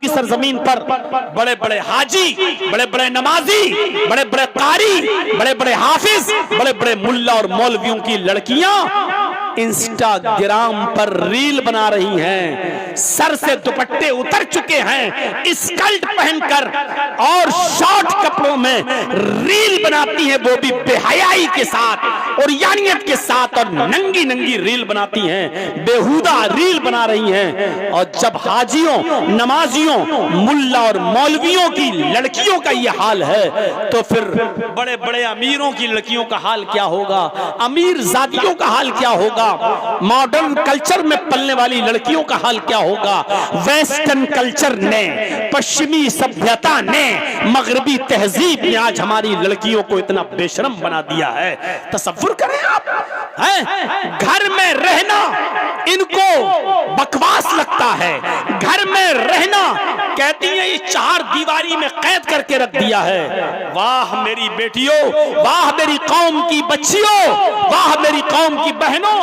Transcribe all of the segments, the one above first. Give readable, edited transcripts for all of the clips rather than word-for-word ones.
सरजमीन पर बड़े बड़े हाजी, बड़े बड़े नमाजी, बड़े बड़े कारी, बड़े बड़े हाफिज, बड़े बड़े मुल्ला और मौलवियों की लड़कियां इंस्टाग्राम पर रील बना रही हैं, सर से दुपट्टे उतर चुके हैं, स्कर्ट पहनकर और शॉर्ट कपड़ों में रील बनाती हैं, वो भी बेहयाई के साथ और यानियत के साथ, और नंगी नंगी रील बनाती हैं, बेहुदा रील बना रही हैं। और जब हाजियों, नमाजियों, मुल्ला और मौलवियों की लड़कियों का यह हाल है तो फिर बड़े बड़े अमीरों की लड़कियों का हाल क्या होगा, अमीर जातियों का हाल क्या होगा, मॉडर्न कल्चर में पलने वाली लड़कियों का हाल क्या होगा। वेस्टर्न कल्चर ने, पश्चिमी सभ्यता ने, मगरबी तहजीब ने आज हमारी लड़कियों को इतना बेशरम बना दिया है। तसव्वुर करें आप, हैं? घर में रहना इनको बकवास लगता है, घर में रहना कहती हैं ये चार दीवारी में कैद करके रख दिया है। वाह मेरी बेटियों, वाह मेरी कौम की बच्चियों, वाह मेरी कौम की बहनों,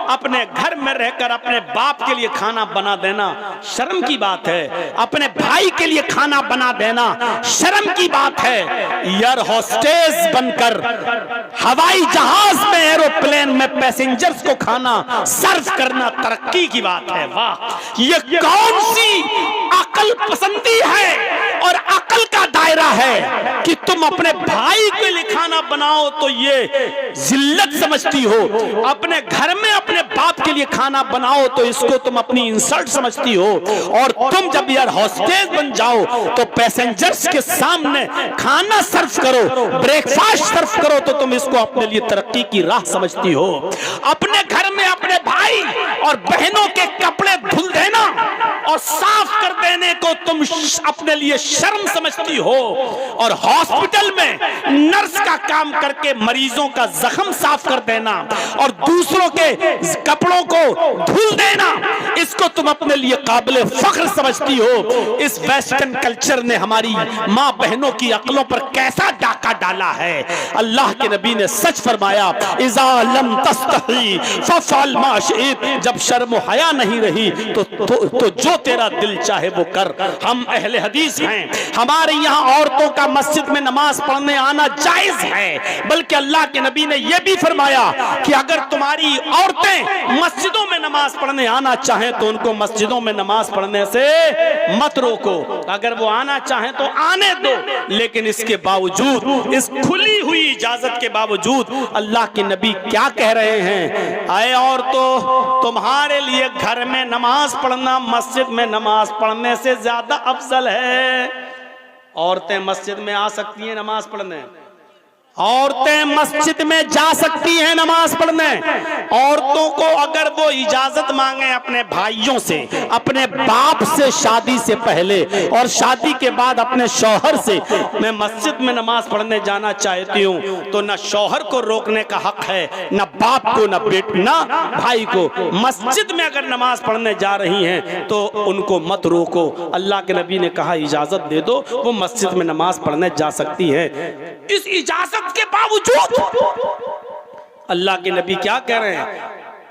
अपने घर में रहकर अपने बाप के लिए खाना बना देना शर्म की बात है, अपने भाई के लिए खाना बना देना शर्म की बात है। एयर होस्टेस बनकर हवाई जहाज में, एरोप्लेन में पैसेंजर्स को खाना सर्व करना तरक्की की बात है। वाह, ये कौन सी अकल पसंदी है और अकल का दायरा है कि तुम अपने भाई के लिए खाना बनाओ तो ये जिल्लत समझती हो, अपने घर में अपने बाप के लिए खाना बनाओ तो इसको तुम अपनी इंसल्ट समझती हो, और तुम जब एयर होस्टेस बन जाओ तो पैसेंजर्स के सामने खाना सर्व करो, ब्रेकफास्ट सर्व करो तो तुम इसको अपने लिए तरक्की की राह समझती हो। अपने घर में अपने भाई और बहनों के कपड़े धुल देना और साफ कर देने को तुम अपने लिए शर्म समझती हो, और हॉस्पिटल में नर्स का काम करके मरीजों का जख्म साफ कर देना और दूसरों के कपड़ों को धुल देना, इसको तुम अपने लिए काबिल फख्र समझती हो। इस वेस्टर्न कल्चर ने हमारी मां बहनों की अक्लों पर कैसा डाका डाला है। अल्लाह के नबी ने सच फरमाया, इज़ा लम तस्तही फफ़अल मा शि'त, जब शर्म हया नहीं रही तो जो तेरा दिल चाहे वो कर। हम अहले हदीस हैं, हमारे यहाँ औरतों का मस्जिद में नमाज पढ़ने आना जायज है, बल्कि अल्लाह के नबी ने यह भी फरमाया कि अगर तुम्हारी औरतें मस्जिदों में नमाज पढ़ने आना चाहें तो उनको मस्जिदों में नमाज पढ़ने से मत रोको, अगर वो आना चाहें तो आने दो, लेकिन इसके बावजूद, इस खुली हुई इजाजत के बावजूद अल्लाह के नबी क्या कह रहे हैं, आए औरतों, तुम्हारे लिए घर में नमाज पढ़ना मस्जिद में नमाज पढ़ने से ज्यादा अफजल है। औरतें मस्जिद में आ सकती हैं नमाज पढ़ने, औरतें मस्जिद में जा सकती हैं नमाज पढ़ने। औरतों को अगर वो इजाजत मांगे अपने भाइयों से, अपने बाप से शादी से पहले और शादी के बाद अपने शौहर से, मैं मस्जिद में नमाज पढ़ने जाना चाहती हूँ, तो ना शौहर को रोकने का हक है, ना बाप को, ना बेटे, ना भाई को। मस्जिद में अगर नमाज पढ़ने जा रही हैं तो उनको मत रोको। अल्लाह के नबी ने कहा इजाजत दे दो, वो मस्जिद में नमाज पढ़ने जा सकती है। इस इजाजत के बावजूद अल्लाह के नबी क्या कह रहे हैं,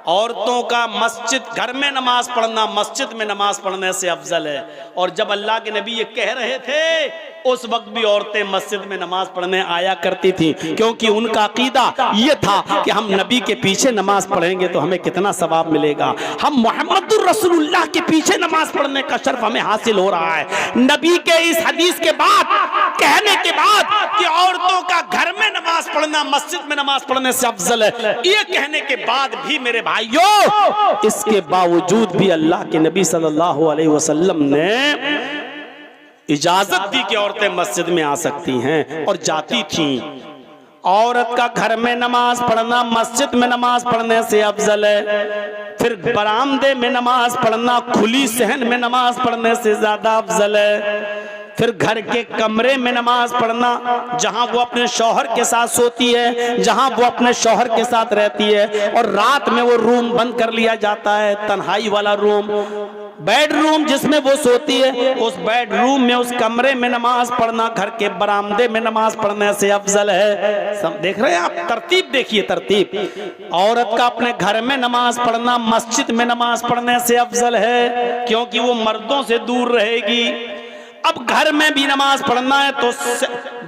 औरतों का मस्जिद, घर में नमाज पढ़ना मस्जिद में नमाज पढ़ने से अफजल है। और जब अल्लाह के नबी ये कह रहे थे उस वक्त भी औरतें मस्जिद में नमाज पढ़ने आया करती थी, क्योंकि उनका अकीदा ये था कि हम नबी के पीछे नमाज पढ़ेंगे तो हमें कितना सवाब मिलेगा, हम मोहम्मदुर रसूलुल्लाह के पीछे नमाज पढ़ने का शर्फ हमें हासिल हो रहा है। नबी के इस हदीस के बाद, कहने के बाद कि औरतों का घर में नमाज पढ़ना मस्जिद में नमाज पढ़ने से अफजल है, ये कहने के बाद भी मेरे भाइयों, इसके बावजूद भी अल्लाह के नबी सल्लल्लाहु अलैहि वसल्लम ने इजाजत दी कि औरतें मस्जिद में आ सकती हैं और जाती थीं। औरत का घर में नमाज पढ़ना मस्जिद में नमाज पढ़ने से अफजल है, फिर बरामदे में नमाज पढ़ना, खुली सहन में नमाज पढ़ने से ज्यादा अफजल है, फिर घर के कमरे में नमाज पढ़ना जहां वो अपने शौहर के साथ सोती है, जहां वो अपने शौहर के साथ रहती है, और रात में वो रूम बंद कर लिया जाता है, तन्हाई वाला रूम, बेडरूम जिसमें वो सोती है, उस बेडरूम में, उस कमरे में नमाज पढ़ना घर के बरामदे में नमाज पढ़ने से अफजल है। देख रहे हैं आप, तरतीब देखिए, तरतीब। औरत का अपने घर में नमाज पढ़ना मस्जिद में नमाज पढ़ने से अफजल है, क्योंकि वो मर्दों से दूर रहेगी। अब घर में भी नमाज पढ़ना है तो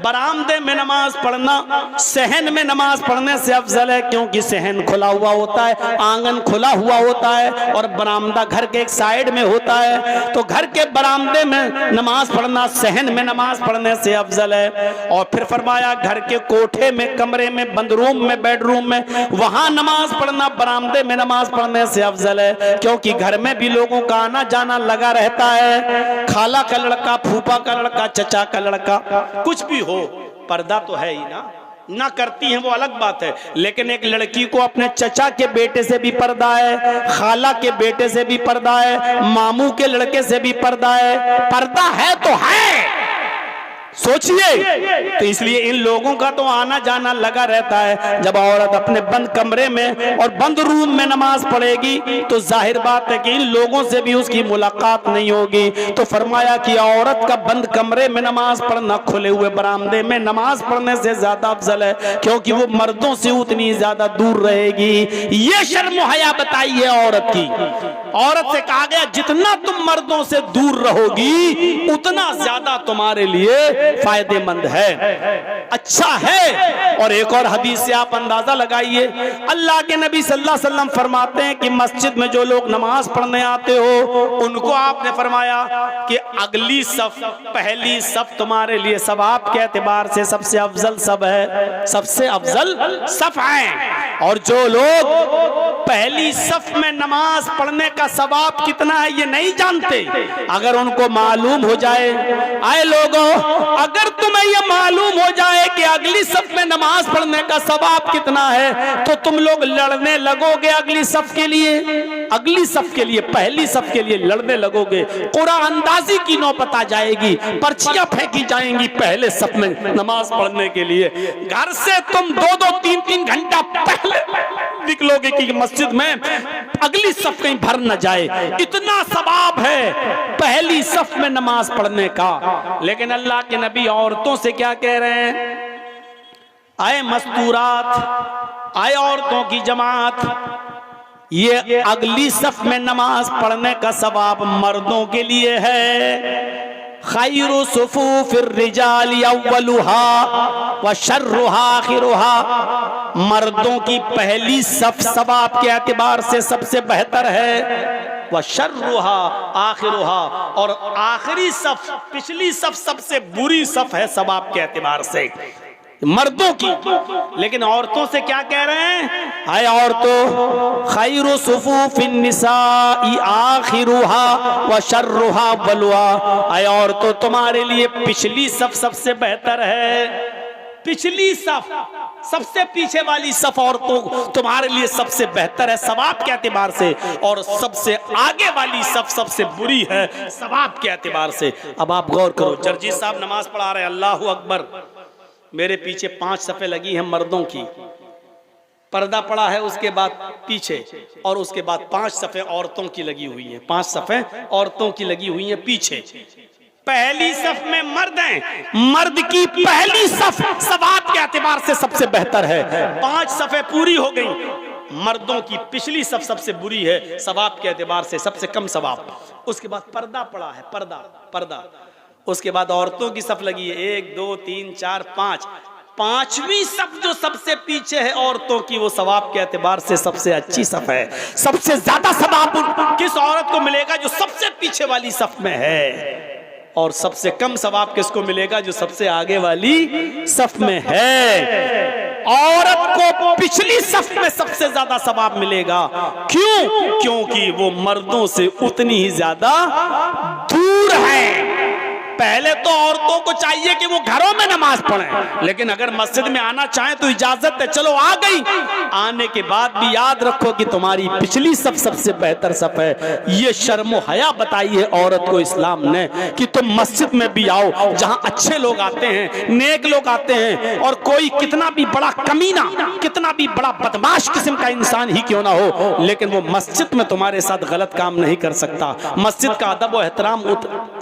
बरामदे में नमाज पढ़ना, सहन में नमाज पढ़ने से अफजल है, क्योंकि सहन खुला हुआ होता है, आंगन खुला हुआ होता है और बरामदा घर के एक साइड में होता है। तो घर के बरामदे में नमाज पढ़ना सहन में नमाज पढ़ने से अफजल है। और फिर फरमाया घर के कोठे में, कमरे में, बंद रूम में, बेडरूम में, वहां नमाज पढ़ना बरामदे में नमाज पढ़ने से अफजल है, क्योंकि घर में भी लोगों का आना जाना लगा रहता है। खाला का लड़का, फूफा का लड़का, चचा का लड़का, कुछ भी हो, पर्दा तो है ही ना करती हैं वो अलग बात है, लेकिन एक लड़की को अपने चचा के बेटे से भी पर्दा है, खाला के बेटे से भी पर्दा है, मामू के लड़के से भी पर्दा है। पर्दा है तो है, सोचिए। तो इसलिए इन लोगों का तो आना जाना लगा रहता है। जब औरत अपने बंद कमरे में और बंद रूम में नमाज पढ़ेगी तो जाहिर बात है कि इन लोगों से भी उसकी मुलाकात नहीं होगी। तो फरमाया कि औरत का बंद कमरे में नमाज पढ़ना खुले हुए बरामदे में नमाज पढ़ने से ज्यादा अफजल है, क्योंकि वो मर्दों से उतनी ज्यादा दूर रहेगी। ये शर्म हया बताई है औरत की। औरत से कहा गया जितना तुम मर्दों से दूर रहोगी उतना ज्यादा तुम्हारे लिए फायदेमंद है, अच्छा है। और एक और हदीस से आप अंदाजा लगाइए, अल्लाह के नबी सल्लल्लाहु अलैहि वसल्लम फरमाते हैं कि मस्जिद में जो लोग नमाज पढ़ने आते हो उनको आपने फरमाया कि अगली सफ, पहली सफ तुम्हारे लिए सवाब के एतबार से सबसे अफजल सब है, सबसे अफजल सफ है। और जो लोग पहली सफ में नमाज पढ़ने का सवाब कितना है ये नहीं जानते, अगर उनको मालूम हो जाए, आए लोगों, अगर तुम्हें यह मालूम हो जाए कि अगली सफ में नमाज पढ़ने का सवाब कितना है तो तुम लोग लड़ने लगोगे अगली सफ के लिए, अगली सफ के लिए, पहली सफ के लिए लड़ने लगोगे। कुरान अंदाजी की नौबत आ जाएगी, पर्चियां फेंकी जाएंगी पहले सफ में नमाज पढ़ने के लिए। घर से तुम 2-2, 3-3 घंटा पहले निकलोगे कि मस्जिद में अगली सफ कहीं भर न जाए, इतना सवाब है पहली सफ में नमाज पढ़ने का। लेकिन अल्लाह के नबी औरतों से क्या कह रहे हैं, आए मस्तूरात, आए औरतों की जमात, ये अगली सफ में नमाज पढ़ने का सवाब मर्दों के लिए है। खैरु सुफूफिर रिजाली अव्वलुहा व शर्रुहा आखिरुहा, मर्दों की पहली सफ सवाब के एतबार से सबसे बेहतर है, व शर्रुहा आखिरुहा, और आखिरी सफ, पिछली सफ सबसे बुरी सफ है सवाब के एतबार से मर्दों की। लेकिन औरतों से क्या कह रहे हैं, हाय औरतों, खैरु सुफूफिन निसाई आखिरुहा व शर्रुहा बलवा, हाय औरतों तुम्हारे लिए पिछली सफ सबसे बेहतर है, पिछली सफ, सबसे पीछे वाली सफ औरतों तुम्हारे लिए सबसे बेहतर है सवाब के एतबार से, और सबसे आगे वाली सफ सबसे बुरी है सवाब के एतबार से। अब आप गौर करो, जर्जी साहब नमाज पढ़ा रहे हैं, अल्लाहु अकबर, मेरे पीछे 5 सफ़े लगी हैं मर्दों की, पर्दा पड़ा है उसके बाद पीछे, और उसके बाद 5 सफ़े औरतों की लगी हुई हैं, 5 सफ़े औरतों की लगी हुई हैं पीछे। पहली सफ में मर्द हैं, मर्द की पहली सफ सवाब के एतबार से सबसे बेहतर है, 5 सफ़े पूरी हो गई। मर्दों की पिछली सफ सबसे बुरी है सवाब के एतबार से, सबसे कम सवाब। उसके बाद पर्दा पड़ा है, पर्दा, उसके बाद औरतों की सफ लगी है, 1 2 3 4 5, 5वीं सफ जो सबसे पीछे है औरतों की, वो सवाब के एतबार से सबसे अच्छी सफ है। सबसे ज्यादा सवाब किस औरत को मिलेगा जो सबसे पीछे वाली सफ में है, और सबसे कम सवाब किसको मिलेगा जो सबसे आगे वाली सफ में है। औरत को पिछली सफ में सबसे ज्यादा सवाब मिलेगा, क्यों? क्योंकि वो मर्दों से उतनी ही ज्यादा दूर है। पहले तो औरतों को चाहिए कि वो घरों में नमाज पढ़ें, लेकिन अगर मस्जिद में आना चाहें तो इजाजत है, चलो आ गई। आने के बाद भी याद रखो कि तुम्हारी पिछली सफ सबसे बेहतर सफ है। ये शर्म हया बताई है औरत को इस्लाम ने कि तुम मस्जिद में भी आओ जहां अच्छे लोग आते हैं, नेक लोग आते हैं, और कोई कितना भी बड़ा कमीना, कितना भी बड़ा बदमाश किस्म का इंसान ही क्यों ना हो, लेकिन वो मस्जिद में तुम्हारे साथ गलत काम नहीं कर सकता। मस्जिद का अदब और एहतराम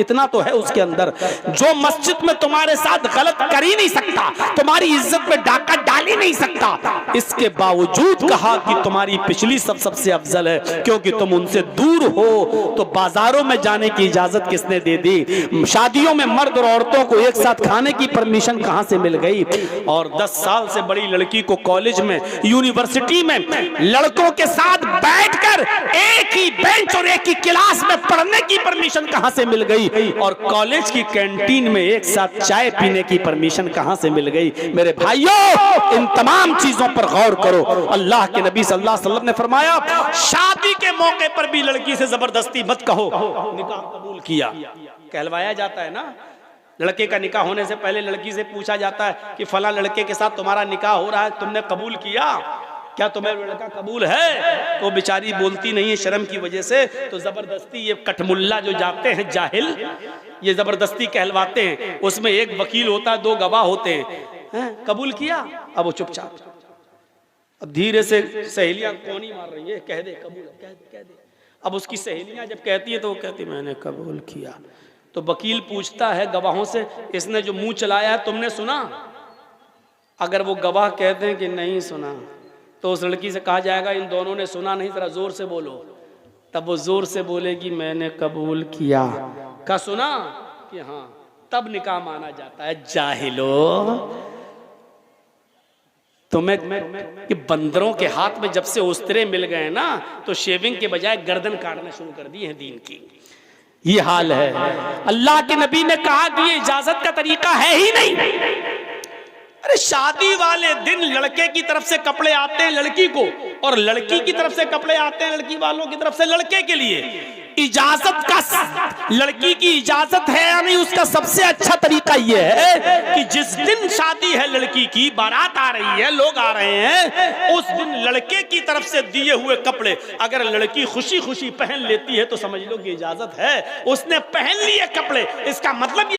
इतना तो है उसके अंदर कर, जो मस्जिद में तुम्हारे साथ गलत कर ही नहीं सकता, तुम्हारी इज्जत में डाका डाल ही नहीं सकता, इसके बावजूद कहा कि तुम्हारी पिछली सबसे अफजल है क्योंकि तुम उनसे दूर हो। तो बाजारों में जाने की इजाजत किसने दे दी? शादियों में मर्द और औरतों को एक साथ खाने की परमिशन कहां से मिल गई? और 10 साल से बड़ी लड़की को कॉलेज में, यूनिवर्सिटी में लड़कों के साथ बैठकर एक ही बेंच और एक ही क्लास में पढ़ने की परमिशन कहां से मिल गई? और कॉलेज की कैंटीन में एक साथ चाय पीने की परमिशन कहां से मिल गई? मेरे भाइयों, इन तमाम चीजों पर गौर करो। अल्लाह के नबी सल्लल्लाहु अलैहि वसल्लम ने फरमाया, शादी के मौके पर भी लड़की से जबरदस्ती मत कहो निकाह कबूल किया। कहलवाया जाता है ना, लड़के का निकाह होने से पहले लड़की से पूछा जाता है कि फला लड़के के साथ तुम्हारा निकाह हो रहा है, तुमने कबूल किया? क्या तुम्हें लड़का कबूल है? तो बेचारी बोलती नहीं है शर्म की वजह से, तो जबरदस्ती ये कटमुल्ला जो जाते हैं जाहिल, ये जबरदस्ती कहलवाते हैं। उसमें एक वकील होता है, 2 गवाह होते हैं। कबूल किया? अब वो चुपचाप, अब धीरे से सहेलियां कोनी मार रही है, कह दे कबूल, कह दे। अब उसकी सहेलियां जब कहती है तो वो कहती मैंने कबूल किया। तो वकील पूछता है गवाहों से, इसने जो मुंह चलाया है तुमने सुना? अगर वो गवाह कहते हैं कि नहीं सुना, तो उस लड़की से कहा जाएगा इन दोनों ने सुना नहीं, जरा जोर से बोलो। तब वो जोर से बोलेगी मैंने कबूल किया। का सुना कि हाँ, तब निकाह माना जाता है। जाहिलो, तुम्हें कि बंदरों के हाथ में जब से उस्तरे मिल गए ना, तो शेविंग के बजाय गर्दन काटना शुरू कर दी है दीन की। ये हाल है। अल्लाह के नबी ने कहा कि ये इजाजत का तरीका है ही नहीं। अरे शादी वाले दिन लड़के की तरफ से कपड़े आते हैं लड़की को, और लड़की की तरफ से कपड़े आते हैं लड़की वालों की तरफ से लड़के के लिए। इजाजत का, लड़की की इजाजत है या नहीं, उसका सबसे अच्छा तरीका यह है कि जिस दिन शादी है लड़की की, बारात आ रही है, लोग आ रहे हैं, उस दिन लड़के की तरफ से दिए हुए कपड़े अगर लड़की खुशी खुशी पहन लेती है तो समझ लो कि इजाजत है, उसने पहन लिए कपड़े। इसका मतलब